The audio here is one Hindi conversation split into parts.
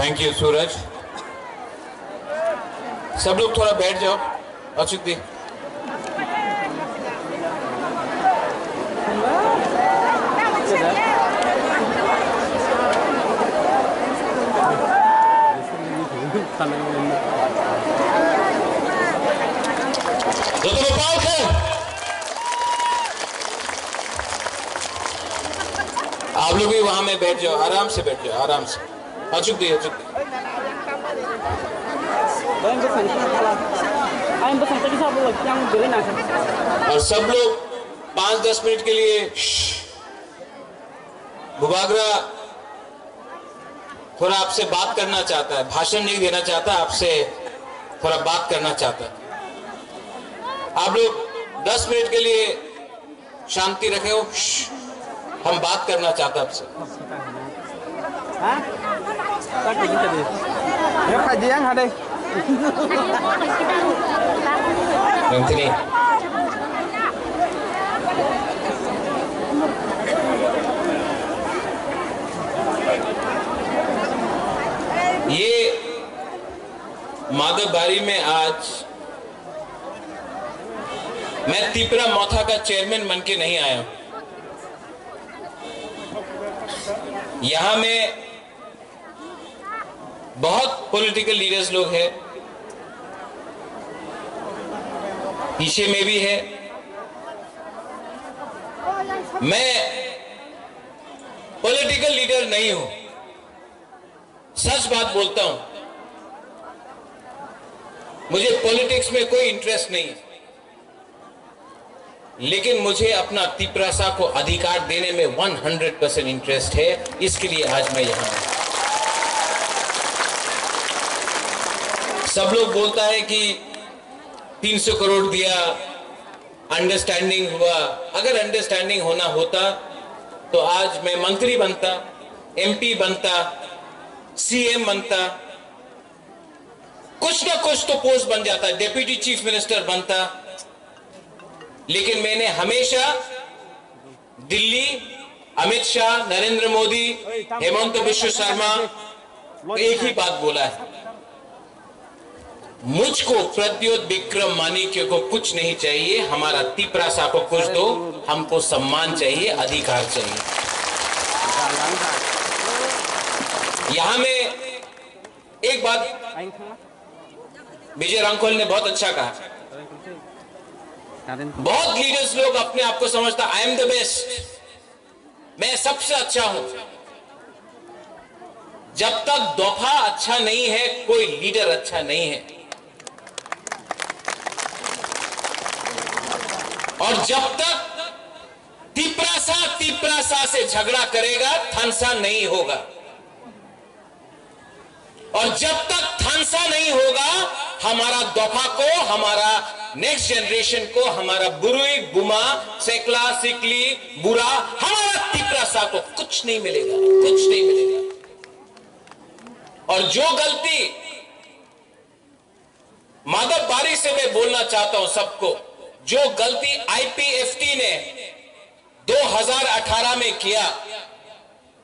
थैंक यू सूरज। सब लोग थोड़ा बैठ जाओ। अच्युत दी आप लोग भी वहां में बैठ जाओ, आराम से बैठ जाओ, आराम से। अचुक दी और सब लोग 5-10 मिनट के लिए बुबागरा थोड़ा आपसे बात करना चाहता है, भाषण नहीं देना चाहता, आपसे थोड़ा बात करना चाहता है। आप लोग 10 मिनट के लिए शांति रखे हो, हम बात करना चाहते हैं आपसे। ये माधवबारी में आज मैं तिपरा मोथा का चेयरमैन बन के नहीं आया हूं। यहां में बहुत पॉलिटिकल लीडर्स लोग हैं, पीछे में भी है। मैं पॉलिटिकल लीडर नहीं हूं, सच बात बोलता हूं। मुझे पॉलिटिक्स में कोई इंटरेस्ट नहीं है, लेकिन मुझे अपना तिपरासा को अधिकार देने में 100% इंटरेस्ट है। इसके लिए आज मैं यहां हूं। सब लोग बोलता है कि 300 करोड़ दिया, अंडरस्टैंडिंग हुआ। अगर अंडरस्टैंडिंग होना होता तो आज मैं मंत्री बनता, एमपी बनता, सीएम बनता, कुछ ना कुछ तो पोस्ट बन जाता, डेप्यूटी चीफ मिनिस्टर बनता। लेकिन मैंने हमेशा दिल्ली, अमित शाह, नरेंद्र मोदी, हेमंत बिश्व शर्मा एक ही बात बोला है, मुझको प्रद्योत विक्रम माणिक्य को कुछ नहीं चाहिए, हमारा तिपरासा को कुछ दो, हमको सम्मान चाहिए, अधिकार चाहिए। यहां में एक बात विजय रांखोल ने बहुत अच्छा कहा। बहुत लीडर्स लोग अपने आप को समझता आई एम द बेस्ट, मैं सबसे अच्छा हूं। जब तक दफा अच्छा नहीं है, कोई लीडर अच्छा नहीं है। और जब तक तिपरासा से झगड़ा करेगा, थानसा नहीं होगा। और जब तक थानसा नहीं होगा, हमारा दफा को, हमारा नेक्स्ट जनरेशन को, हमारा बुरुई, बुमा, सेकला, सिकली, बुरा, हमारा तिपरासा को कुछ नहीं मिलेगा, कुछ नहीं मिलेगा। और जो गलती माधवबारी से मैं बोलना चाहता हूं सबको, जो गलती आईपीएफटी ने 2018 में किया,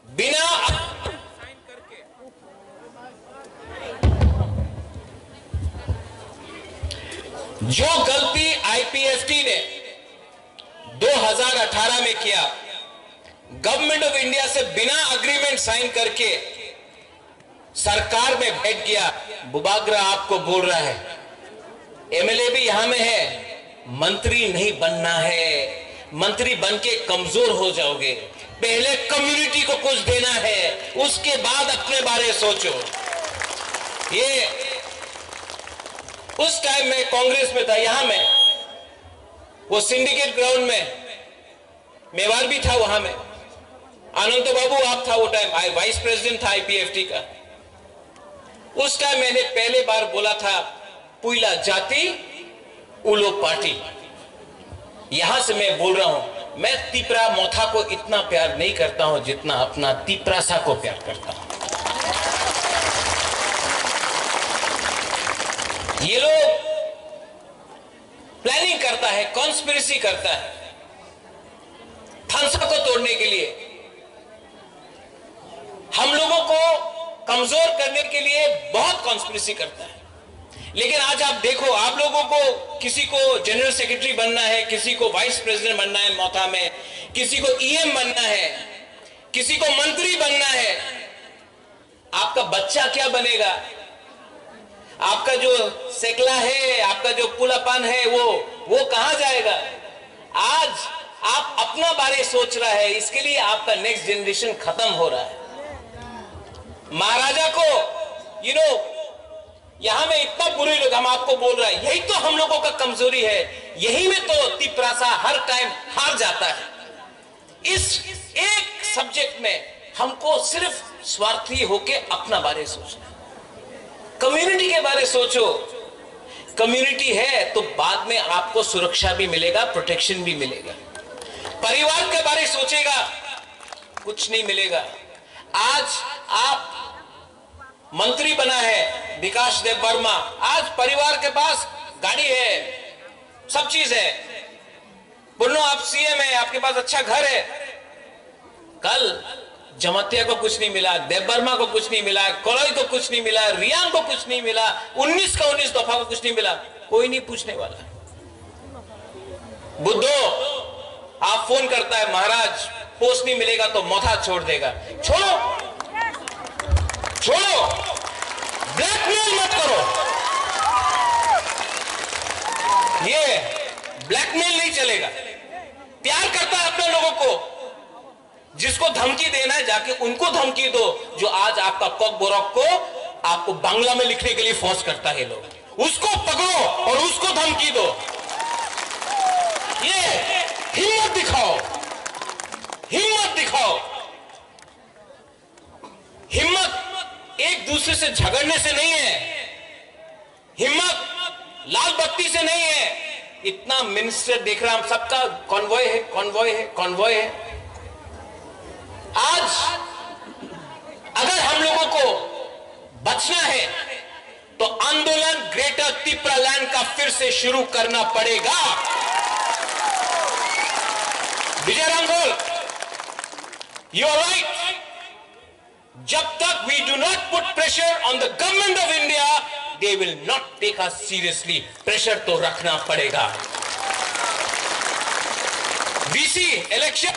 बिना जो गलती आईपीएफटी ने 2018 में किया, गवर्नमेंट ऑफ इंडिया से बिना एग्रीमेंट साइन करके सरकार में बैठ गया। बुबागरा आपको बोल रहा है, एमएलए भी यहां में है, मंत्री नहीं बनना है, मंत्री बन के कमजोर हो जाओगे। पहले कम्युनिटी को कुछ देना है, उसके बाद अपने बारे सोचो। ये उस टाइम में कांग्रेस में था, यहां में वो सिंडिकेट ग्राउंड में मेवाड़ भी था, वहां में अनंत बाबू आप था, वो टाइम वाइस प्रेसिडेंट था आईपीएफटी का। उस टाइम मैंने पहले बार बोला था, पुइला जाति उलो पार्टी। यहां से मैं बोल रहा हूं, मैं तिपरा मोथा को इतना प्यार नहीं करता हूं जितना अपना तिपरासा को प्यार करता हूं। ये लोग प्लानिंग करता है, कॉन्स्पिरेसी करता है थानसा को तोड़ने के लिए। हम लोगों को कमजोर करने के लिए बहुत कॉन्स्पिरेसी करता है। लेकिन आज आप देखो, आप लोगों को किसी को जनरल सेक्रेटरी बनना है, किसी को वाइस प्रेसिडेंट बनना है मोथा में, किसी को ईएम बनना है, किसी को मंत्री बनना है। आपका बच्चा क्या बनेगा? आपका जो सेकला है, आपका जो पुलापन है, वो कहां जाएगा? आज आप अपना बारे सोच रहा है, इसके लिए आपका नेक्स्ट जनरेशन खत्म हो रहा है। महाराजा को यहां में इतना बुरे लोग हम आपको बोल रहा है, यही तो हम लोगों का कमजोरी है, यही में तो तिपरासा हर टाइम हार जाता है। इस एक सब्जेक्ट में हमको सिर्फ स्वार्थी होके अपना बारे सोचना। कम्युनिटी के बारे सोचो। कम्युनिटी है तो बाद में आपको सुरक्षा भी मिलेगा, प्रोटेक्शन भी मिलेगा। परिवार के बारे सोचेगा, कुछ नहीं मिलेगा। आज आप मंत्री बना है विकास देव वर्मा, आज परिवार के पास गाड़ी है, सब चीज है। बोलो आप सीएम है, आपके पास अच्छा घर है। कल जमातिया को कुछ नहीं मिला, देव वर्मा को कुछ नहीं मिला, कोलोई को कुछ नहीं मिला, रियांग को कुछ नहीं मिला, 19 का 19 दफा को कुछ नहीं मिला, कोई नहीं पूछने वाला। बुद्धो आप फोन करता है, महाराज पोस्ट नहीं मिलेगा तो मोथा छोड़ देगा। छोड़ो, ब्लैकमेल मत करो। ये ब्लैकमेल नहीं चलेगा। प्यार करता है अपने लोगों को, जिसको धमकी देना है जाके उनको धमकी दो। जो आज आपका कॉक बोरक को आपको बांग्ला में लिखने के लिए फोर्स करता है लोग, उसको पकड़ो और उसको धमकी दो। ये हिम्मत दिखाओ, हिम्मत दिखाओ। हिम्मत एक दूसरे से झगड़ने से नहीं है, हिम्मत लाल बत्ती से नहीं है। इतना मिनिस्टर देख रहा, हम सबका कॉन्वॉय है, कॉन्वॉय है, कॉन्वॉय है। आज अगर हम लोगों को बचना है तो आंदोलन ग्रेटर तिपरालैंड का फिर से शुरू करना पड़ेगा। विजय रामगोल, यू आर राइट। जब तक we do not put pressure on the government of India, they will not take us seriously. Pressure तो रखना पड़ेगा। वीसी इलेक्शन,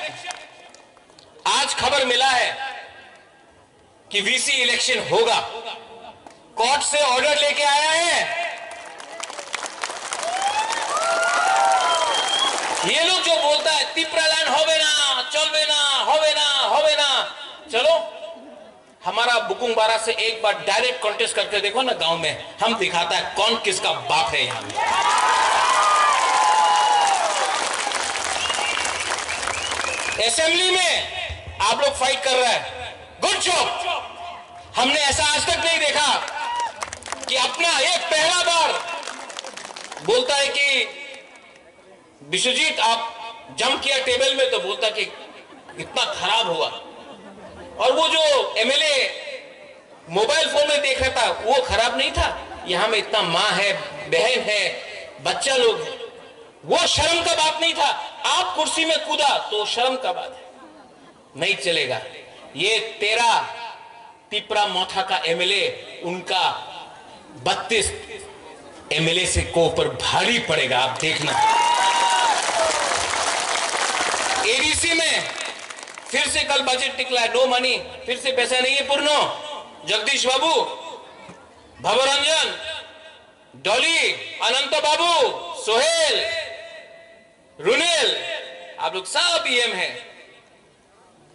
आज खबर मिला है कि वीसी इलेक्शन होगा। कोर्ट से ऑर्डर लेके आया है। ये लोग जो बोलता है तिपरालैंड होवे ना, चलवे ना, होवे ना, होवे ना, चलो हमारा बुकुंग बारा से एक बार डायरेक्ट कॉन्टेस्ट करके देखो ना गांव में, हम दिखाता है कौन किसका बाप है। यहां में असेंबली में आप लोग फाइट कर रहे हैं, गुड जॉब। हमने ऐसा आज तक नहीं देखा कि अपना एक पहला बार बोलता है कि विश्वजीत आप जंप किया टेबल में, तो बोलता कि इतना खराब हुआ। और वो जो एमएलए मोबाइल फोन में देख रहा था वो खराब नहीं था। यहां में इतना माँ है, बहन है, बच्चा लोग है, वो शर्म का बात नहीं था। आप कुर्सी में कूदा तो शर्म का बात है, नहीं चलेगा। ये 13 तिपरा मोथा का एमएलए, उनका 32 एमएलए से को ऊपर भारी पड़ेगा, आप देखना। एडीसी में फिर से कल बजट निकला है, नो मनी, फिर से पैसा नहीं है। पूर्णो, जगदीश बाबू, भवरंजन, डॉली, अनंत बाबू, सोहेल, रुनेल, आप लोग सब ईएम हैं,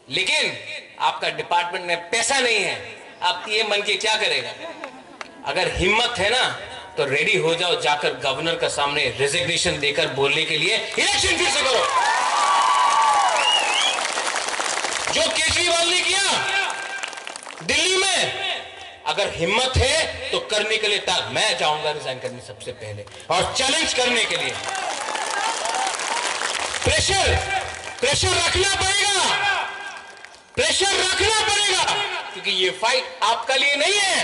लेकिन आपका डिपार्टमेंट में पैसा नहीं है। आप ईएम बन के क्या करेगा? अगर हिम्मत है ना तो रेडी हो जाओ, जाकर गवर्नर का सामने रेजिग्नेशन देकर बोलने के लिए इलेक्शन फिर से करो। जो केजरीवाल ने किया दिल्ली में, अगर हिम्मत है तो करने के लिए तक मैं जाऊंगा रिजाइन करने सबसे पहले, और चैलेंज करने के लिए। प्रेशर रखना पड़ेगा, प्रेशर रखना पड़ेगा, क्योंकि ये फाइट आपका लिए नहीं है,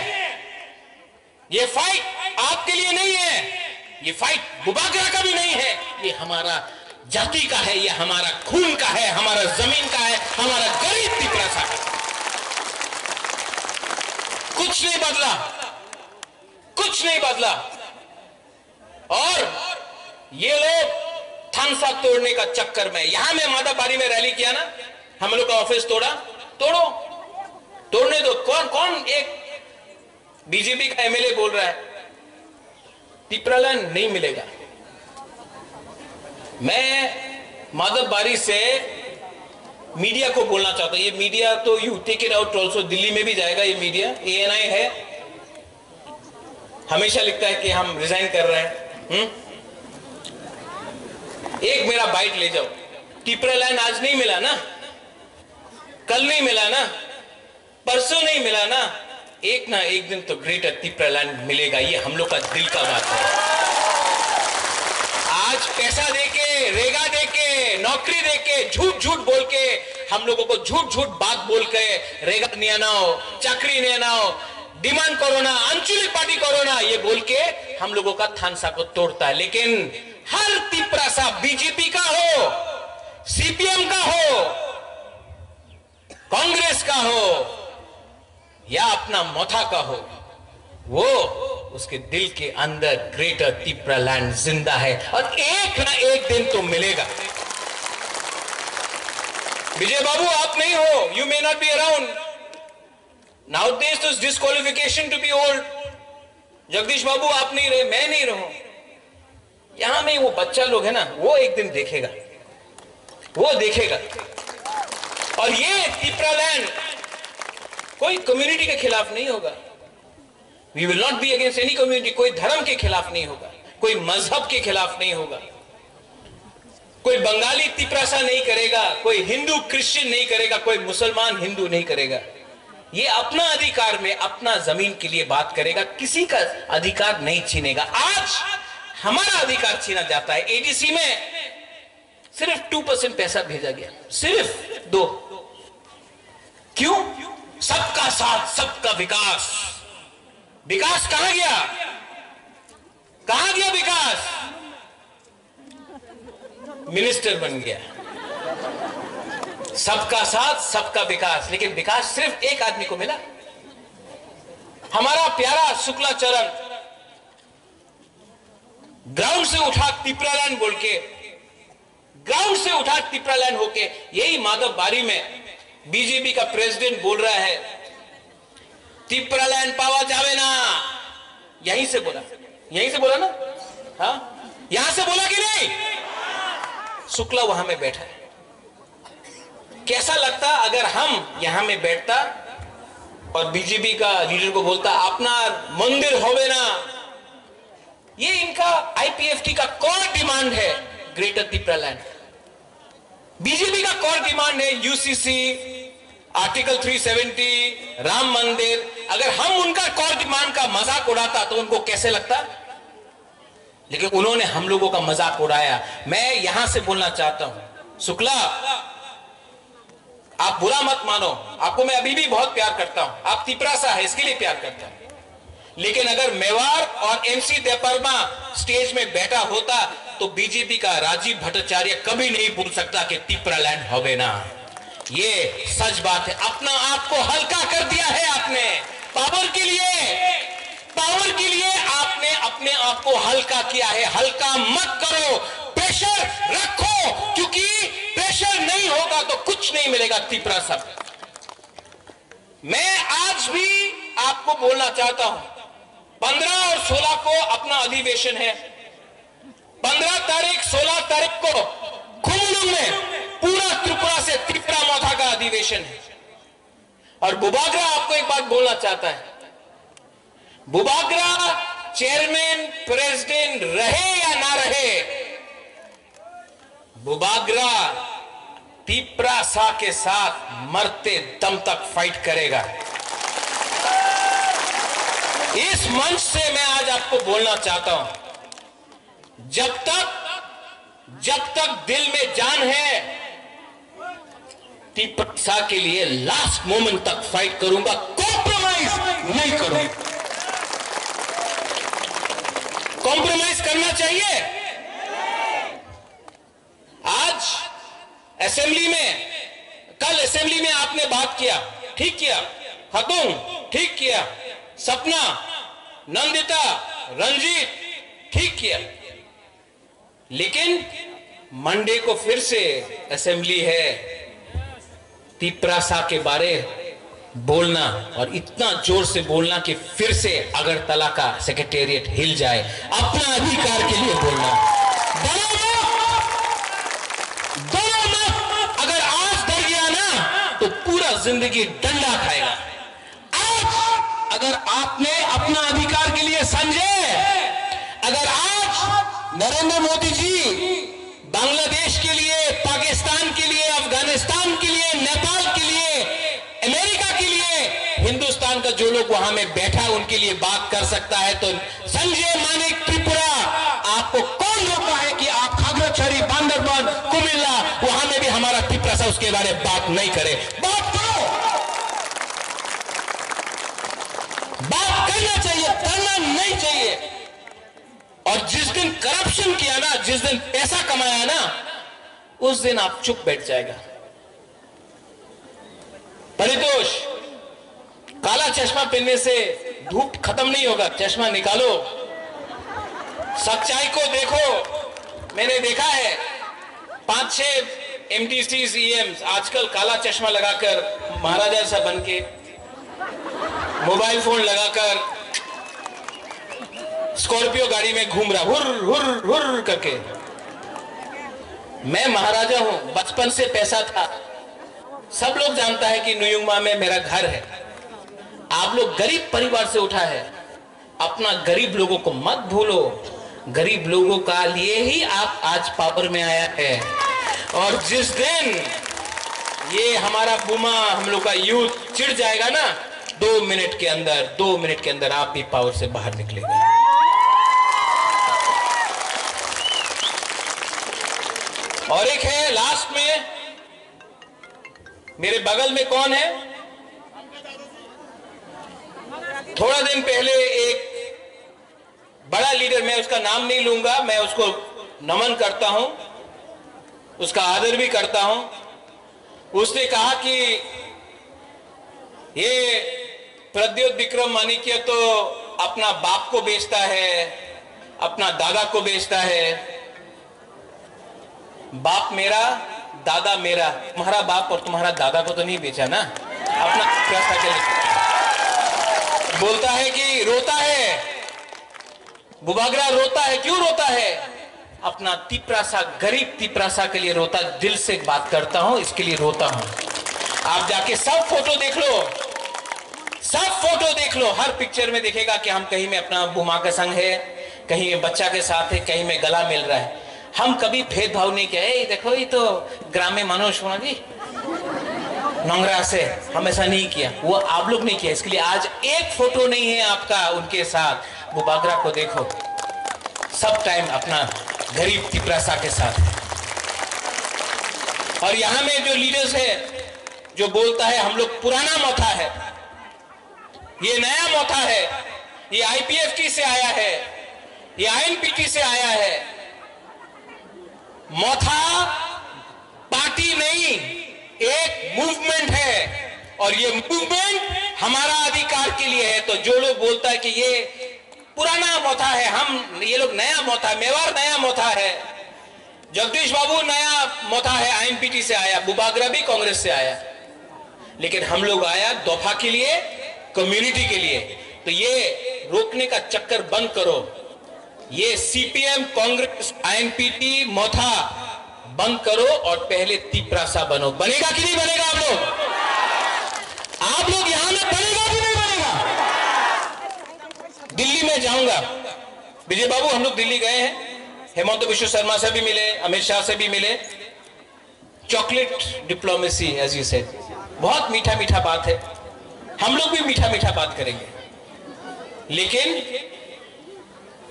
ये फाइट आपके लिए नहीं है, ये फाइट बुबागरा का भी नहीं है, ये हमारा जाति का है, ये हमारा खून का है, हमारा जमीन का है, हमारा गरीब तिपरासा का। कुछ नहीं बदला, कुछ नहीं बदला। और ये लोग थानसा तोड़ने का चक्कर में, यहां मैं माधवबाड़ी में रैली किया ना, हम लोग का ऑफिस तोड़ा, तोड़ो, तोड़ने दो। कौन कौन एक बीजेपी का एमएलए बोल रहा है तिपरालैंड नहीं मिलेगा। मैं माधवबाड़ी से मीडिया को बोलना चाहता हूं, ये मीडिया तो you take it out also, Delhi में भी जाएगा ये मीडिया, एएनआई है, हमेशा लिखता है कि हम रिजाइन कर रहे हैं। एक मेरा बाइट ले जाओ, तिपरालैंड आज नहीं मिला ना, कल नहीं मिला ना, परसों नहीं मिला ना, एक ना एक दिन तो ग्रेटर तिपरालैंड मिलेगा। ये हम लोग का दिल का बात है। आज पैसा देके, रेगा देके, नौकरी देके, झूठ झूठ बोल के हम लोगों को झूठ झूठ बात बोल के रेगा नहीं आनाओ, चाकरी नहीं आनाओ, डिमांड कोरोना, आंचलिक पार्टी कोरोना, ये बोल के हम लोगों का थानसा को तोड़ता है। लेकिन हर तिपरासा बीजेपी का हो, सीपीएम का हो, कांग्रेस का हो या अपना मोथा का हो, वो उसके दिल के अंदर ग्रेटर तिपरालैंड जिंदा है और एक ना एक दिन तो मिलेगा। विजय बाबू आप नहीं हो, you may not be around nowadays, तो disqualification to be old. Jagdish babu आप नहीं रहे, मैं नहीं रहूं, यहां में वो बच्चा लोग है ना, वो एक दिन देखेगा, वो देखेगा। और ये तिपरालैंड कोई कम्युनिटी के खिलाफ नहीं होगा, we will not be against any community, कोई धर्म के खिलाफ नहीं होगा, कोई मजहब के खिलाफ नहीं होगा, कोई बंगाली तिपरासा नहीं करेगा, कोई हिंदू क्रिश्चियन नहीं करेगा, कोई मुसलमान हिंदू नहीं करेगा। ये अपना अधिकार में अपना जमीन के लिए बात करेगा, किसी का अधिकार नहीं छीनेगा। आज हमारा अधिकार छीना जाता है। एडीसी में सिर्फ 2% पैसा भेजा गया, सिर्फ 2। क्यों? सबका साथ, सबका विकास। विकास कहां गया? कहां गया विकास? मिनिस्टर बन गया। सबका साथ, सबका विकास, लेकिन विकास सिर्फ एक आदमी को मिला। हमारा प्यारा शुक्लाचरण ग्राउंड से उठा तिपरालैंड बोल के, ग्राउंड से उठा तिपरालैंड होके, यही माधवबाड़ी में बीजेपी का प्रेसिडेंट बोल रहा है तिपरालैंड पावा जावे ना, यहीं से बोला, यहीं से बोला ना, हाँ यहां से बोला कि नहीं? शुक्ला वहां में बैठा है। कैसा लगता अगर हम यहां में बैठता और बीजेपी का लीडर को बोलता अपना मंदिर होवे ना। ये इनका आईपीएफटी का कोर डिमांड है, ग्रेटर तिपरालैंड। बीजेपी का कोर डिमांड है यूसीसी, आर्टिकल 370, राम मंदिर। अगर हम उनका कोर डिमांड का मजाक उड़ाता तो उनको कैसे लगता? लेकिन उन्होंने हम लोगों का मजाक उड़ाया। मैं यहां से बोलना चाहता हूं, शुक्ला आप बुरा मत मानो, आपको मैं अभी भी बहुत प्यार करता हूं, आप तिपरासा है इसके लिए प्यार करता हूं। लेकिन अगर मेवाड़ और एमसी देपरमा स्टेज में बैठा होता तो बीजेपी का राजीव भट्टाचार्य कभी नहीं बोल सकता कि तिपरालैंड होवे ना। ये सच बात है। अपना आप को हल्का कर दिया है आपने, पावर के लिए, पावर के लिए आपने अपने आप को हल्का किया है। हल्का मत करो, प्रेशर रखो, क्योंकि प्रेशर नहीं होगा तो कुछ नहीं मिलेगा तिपरासा। मैं आज भी आपको बोलना चाहता हूं, 15 और 16 को अपना अधिवेशन है। 15 तारीख 16 तारीख को खुमलुंग में पूरा त्रिपुरा से त्रिपुरा मोथा का अधिवेशन है। और बुबागरा आपको एक बात बोलना चाहता है, बुबागरा चेयरमैन प्रेसिडेंट रहे या ना रहे, बुबागरा तिपरासा के साथ मरते दम तक फाइट करेगा। इस मंच से मैं आज आपको बोलना चाहता हूं, जब तक दिल में जान है तिपरासा के लिए लास्ट मोमेंट तक फाइट करूंगा, कॉम्प्रोमाइज नहीं करूंगा। कॉम्प्रोमाइज करना चाहिए? आज असेंबली में, कल असेंबली में आपने बात किया, ठीक किया, खतून ठीक किया, सपना, नंदिता, रंजीत ठीक किया, लेकिन मंडे को फिर से असेंबली है। तिपरासा के बारे बोलना और इतना जोर से बोलना कि फिर से अगरतला का सेक्रेटेरिएट हिल जाए, अपना अधिकार के लिए बोलना। अगर आज डर गया ना तो पूरा जिंदगी डंडा खाएगा। आज अगर आपने अपना अधिकार के लिए समझे, अगर आज नरेंद्र मोदी जी बांग्लादेश के लिए, पाकिस्तान के लिए, अफगानिस्तान के लिए, नेपाल के लिए, अमेरिका के लिए, हिंदुस्तान का जो लोग वहां में बैठा उनके लिए बात कर सकता है, तो संजय मानिक त्रिपुरा, आपको कौन रोका है कि आप खागड़ाछड़ी, बांदरबान, कुमिल्ला वहां में भी हमारा तिपरासा उसके बारे में बात नहीं करे? बात करो, बात करना चाहिए, करना नहीं चाहिए। और जिस दिन करप्शन किया ना, जिस दिन पैसा कमाया ना, उस दिन आप चुप बैठ जाएगा। परितोष, काला चश्मा पहनने से धूप खत्म नहीं होगा, चश्मा निकालो, सच्चाई को देखो। मैंने देखा है 5-6 MTC CMs आजकल काला चश्मा लगाकर, महाराजा सा बन के, मोबाइल फोन लगाकर स्कॉर्पियो गाड़ी में घूम रहा, हुर हुर हुर करके। मैं महाराजा हूं, बचपन से पैसा था, सब लोग जानता है कि नुयुमा में मेरा घर है। आप लोग गरीब परिवार से उठा है, अपना गरीब लोगों को मत भूलो। गरीब लोगों का लिए ही आप आज पावर में आया है। और जिस दिन ये हमारा बुमा, हम लोग का यूथ चिढ़ जाएगा ना, 2 मिनट के अंदर आप भी पावर से बाहर निकलेगा। और एक है लास्ट में, मेरे बगल में कौन है? थोड़ा दिन पहले एक बड़ा लीडर, मैं उसका नाम नहीं लूंगा, मैं उसको नमन करता हूं, उसका आदर भी करता हूं। उसने कहा कि ये प्रद्योत विक्रम माणिक्य तो अपना बाप को बेचता है, अपना दादा को बेचता है। बाप मेरा, दादा मेरा, तुम्हारा बाप और तुम्हारा दादा को तो नहीं बेचा ना, अपना पैसा के लिए। बोलता है कि रोता है, बुबागरा रोता है, क्यों रोता है? अपना तिपरासा, गरीब तिपरासा के लिए रोता। दिल से बात करता हूं, इसके लिए रोता हूं। आप जाके सब फोटो देख लो, सब फोटो देख लो, हर पिक्चर में देखेगा कि हम कहीं में अपना बुमा के संग है, कहीं में बच्चा के साथ है, कहीं में गला मिल रहा है। हम कभी भेदभाव नहीं किया, देखो ये तो ग्रामीण मनुष्य होना जी, नंगरा से, हम ऐसा नहीं किया, वो आप लोग नहीं किया। इसके लिए आज एक फोटो नहीं है आपका उनके साथ। वो बागरा को देखो, सब टाइम अपना गरीब तिपरासा के साथ। और यहां में जो लीडर्स है, जो बोलता है हम लोग पुराना मोथा है, ये नया मोथा है, ये IPFT से आया है, ये INPT से आया है। मोथा पार्टी नहीं, एक मूवमेंट है, और ये मूवमेंट हमारा अधिकार के लिए है। तो जो लोग बोलता है कि ये पुराना मोथा है, हम ये लोग नया मोथा, मेवाड़ नया मोथा है, जगदीश बाबू नया मोथा है, INPT से आया, बुबागरा भी कांग्रेस से आया, लेकिन हम लोग आया दफा के लिए, कम्युनिटी के लिए। तो ये रोकने का चक्कर बंद करो, ये CPM, कांग्रेस, INPT मोथा बंद करो और पहले तिपरासा बनो। बनेगा कि नहीं बनेगा? आप लोग यहां में बनेगा कि नहीं बनेगा? दिल्ली में जाऊंगा, विजय बाबू हम लोग दिल्ली गए हैं, हेमंत विश्व शर्मा से भी मिले, अमित शाह से भी मिले। Chocolate diplomacy as you said, बहुत मीठा मीठा बात है, हम लोग भी मीठा मीठा बात करेंगे, लेकिन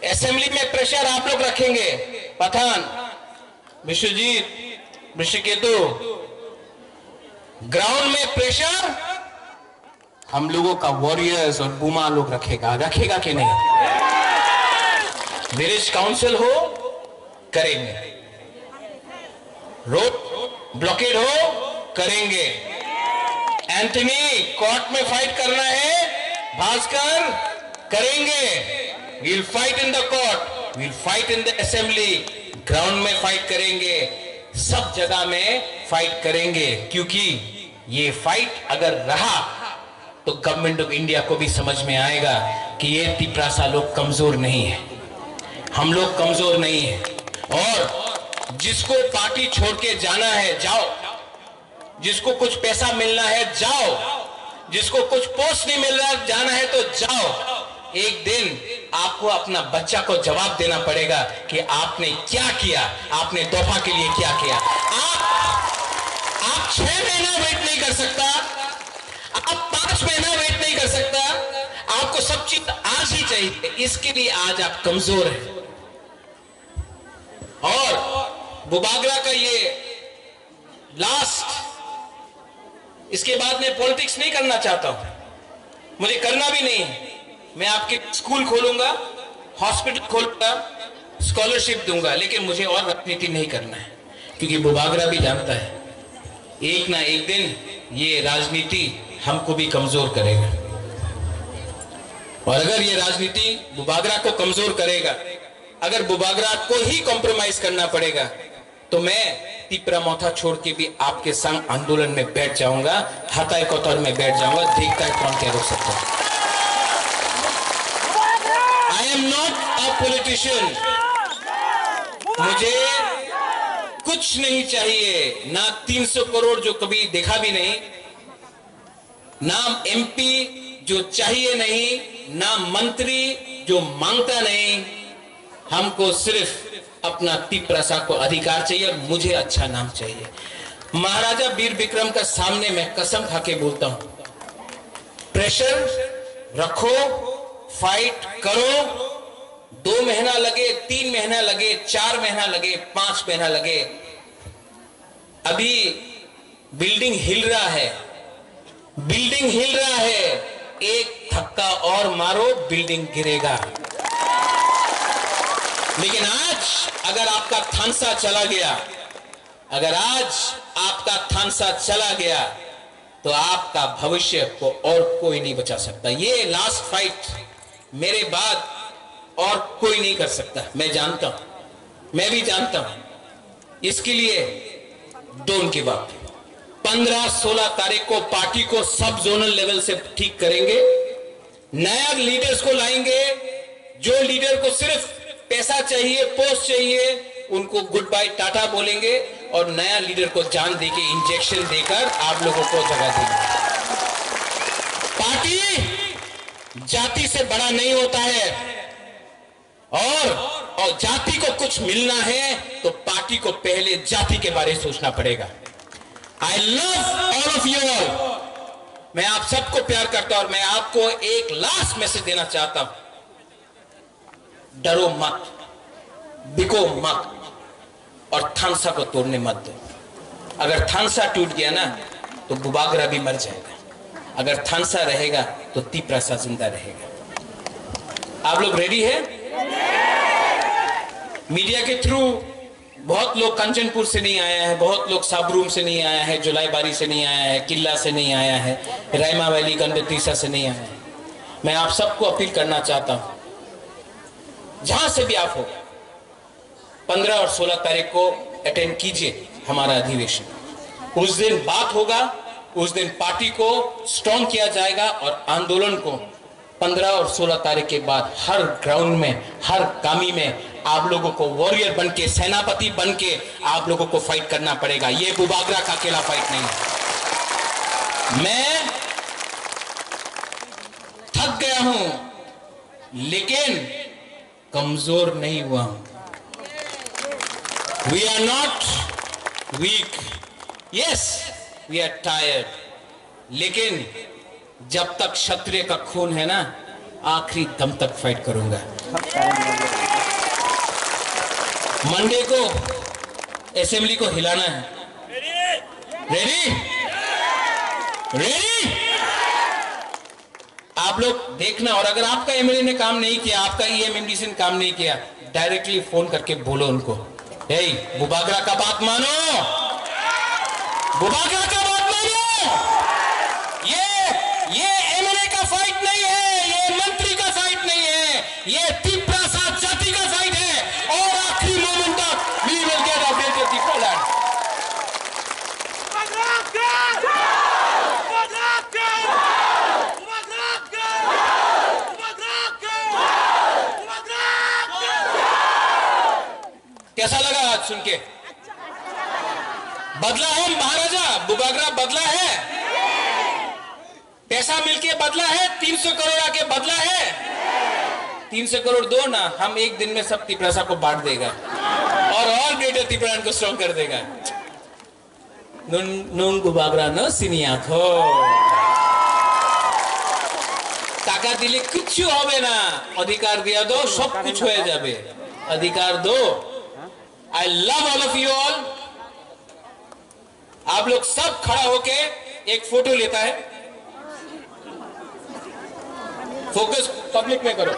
असेंबली में प्रेशर आप लोग रखेंगे। पठान, विश्वजीत, ऋषिकेतु, ग्राउंड में प्रेशर हम लोगों का वॉरियर्स और बुमा लोग रखेगा कि नहीं? विलेज काउंसिल हो, करेंगे, रोड ब्लॉकेड हो, करेंगे, एंथनी कोर्ट में फाइट करना है, भास्कर करेंगे, we'll fight in the court, we'll fight in the assembly, ground में फाइट करेंगे, सब जगह में फाइट करेंगे, क्योंकि ये फाइट अगर रहा तो गवर्नमेंट ऑफ इंडिया को भी समझ में आएगा कि ये तिपरासा लोग कमजोर नहीं है, हम लोग कमजोर नहीं है। और जिसको पार्टी छोड़ के जाना है जाओ, जिसको कुछ पैसा मिलना है जाओ, जिसको कुछ पोस्ट नहीं मिल रहा जाना है तो जाओ। एक दिन आपको अपना बच्चा को जवाब देना पड़ेगा कि आपने क्या किया, आपने तोहफा के लिए क्या किया। आप 6 महीना वेट नहीं कर सकता, आप 5 महीना वेट नहीं कर सकता, आपको सब चीज आज ही चाहिए। इसके लिए आज आप कमजोर हैं। और बुबागरा का ये लास्ट, इसके बाद मैं पॉलिटिक्स नहीं करना चाहता हूं, मुझे करना भी नहीं है। मैं आपके स्कूल खोलूंगा, हॉस्पिटल खोलूंगा, स्कॉलरशिप दूंगा, लेकिन मुझे और राजनीति नहीं करना है, क्योंकि बुबागरा भी जानता है एक ना एक दिन ये राजनीति हमको भी कमजोर करेगा। और अगर ये राजनीति बुबागरा को कमजोर करेगा, अगर बुबागरा को ही कॉम्प्रोमाइज करना पड़ेगा, तो मैं तिपरामोथा छोड़ के भी आपके संग आंदोलन में बैठ जाऊंगा, हताई कोतर में बैठ जाऊंगा, देखता है कौन क्या रोक सकता है। I am not a politician, मुझे कुछ नहीं चाहिए, ना 300 करोड़ जो कभी देखा भी नहीं, ना एमपी जो चाहिए नहीं, ना मंत्री जो मांगता नहीं। हमको सिर्फ अपना तिपरासा को अधिकार चाहिए और मुझे अच्छा नाम चाहिए। महाराजा वीर विक्रम का सामने मैं कसम खा के बोलता हूं, प्रेशर रखो, फाइट करो, 2 महीना लगे, 3 महीना लगे, 4 महीना लगे, 5 महीना लगे, अभी बिल्डिंग हिल रहा है, बिल्डिंग हिल रहा है, एक धक्का और मारो बिल्डिंग गिरेगा। लेकिन आज अगर आपका थानसा चला गया, अगर आज आपका थानसा चला गया, तो आपका भविष्य को और कोई नहीं बचा सकता। ये लास्ट फाइट मेरे बाद और कोई नहीं कर सकता, मैं जानता हूं, मैं भी जानता हूं। इसके लिए डोंट गिव अप। 15-16 तारीख को पार्टी को सब जोनल लेवल से ठीक करेंगे, नया लीडर्स को लाएंगे। जो लीडर को सिर्फ पैसा चाहिए, पोस्ट चाहिए, उनको गुड बाय टाटा बोलेंगे, और नया लीडर को जान देके इंजेक्शन देकर आप लोगों को जगह देंगे। पार्टी जाति से बड़ा नहीं होता है, और जाति को कुछ मिलना है तो पार्टी को पहले जाति के बारे में सोचना पड़ेगा। I love all of you all, मैं आप सबको प्यार करता हूं, और मैं आपको एक लास्ट मैसेज देना चाहता हूं, डरो मत, बिको मत, और थानसा को तोड़ने मत दो। अगर थानसा टूट गया ना तो बुबागरा भी मर जाएगा, अगर थानसा रहेगा तो तिपरासा जिंदा रहेगा। आप लोग रेडी है? मीडिया के थ्रू बहुत लोग कंचनपुर से नहीं आया है, बहुत लोग साबरूम से नहीं आया है, जुलाईबारी से नहीं आया है, किला से नहीं आया है, रायमा वैली गंडतीसा से नहीं आया है। मैं आप सबको अपील करना चाहता हूं, जहां से भी आप हो, 15 और 16 तारीख को अटेंड कीजिए हमारा अधिवेशन। उस दिन बात होगा, उस दिन पार्टी को स्ट्रॉन्ग किया जाएगा, और आंदोलन को 15 और 16 तारीख के बाद हर ग्राउंड में, हर कामी में आप लोगों को वॉरियर बन के, सेनापति बन के आप लोगों को फाइट करना पड़ेगा। ये बुबागरा का अकेला फाइट नहीं है। मैं थक गया हूं, लेकिन कमजोर नहीं हुआ हूं। We are not weak. Yes, we are tired. लेकिन जब तक क्षत्रिय का खून है ना, आखिरी दम तक फाइट करूंगा। मंडे को असेंबली को हिलाना है। रेडी? रेडी? आप लोग देखना, और अगर आपका एमएलए ने काम नहीं किया, आपका ईएमएमडीसी ने काम नहीं किया, डायरेक्टली फोन करके बोलो उनको, हे बुबागरा का बात मानो, बुबागरा का बात मानो। ये एमएलए का फाइट नहीं है, बदला है महाराजा, बुबागरा बदला है, पैसा मिलके बदला है, 300 करोड़ आके बदला है। 300 करोड़ दो ना, हम एक दिन में सब तिपरासा को बांट देगा और ग्रेटर तिपरान को स्ट्रॉन्ग कर देगा। नुन बुबागरा न सिनिया थो टाका दिले कुछ होवे ना, अधिकार दिया दो सब कुछ हो जाबे, अधिकार दो। I love all of you all. आप लोग सब खड़ा होके एक फोटो लेता है, फोकस पब्लिक में करो।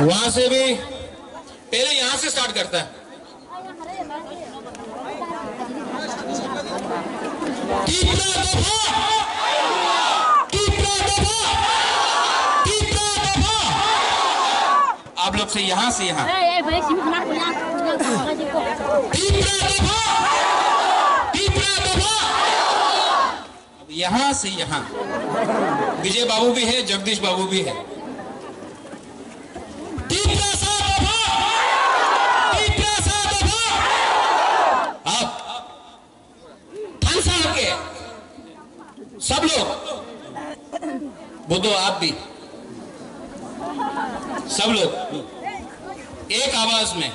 वहां से भी पहले यहां से स्टार्ट करता है। आप लोग से यहां से यहां, यहां से यहां। विजय बाबू भी है, जगदीश बाबू भी है। आप सब लोग बुद्धो, आप भी सब लोग एक आवाज में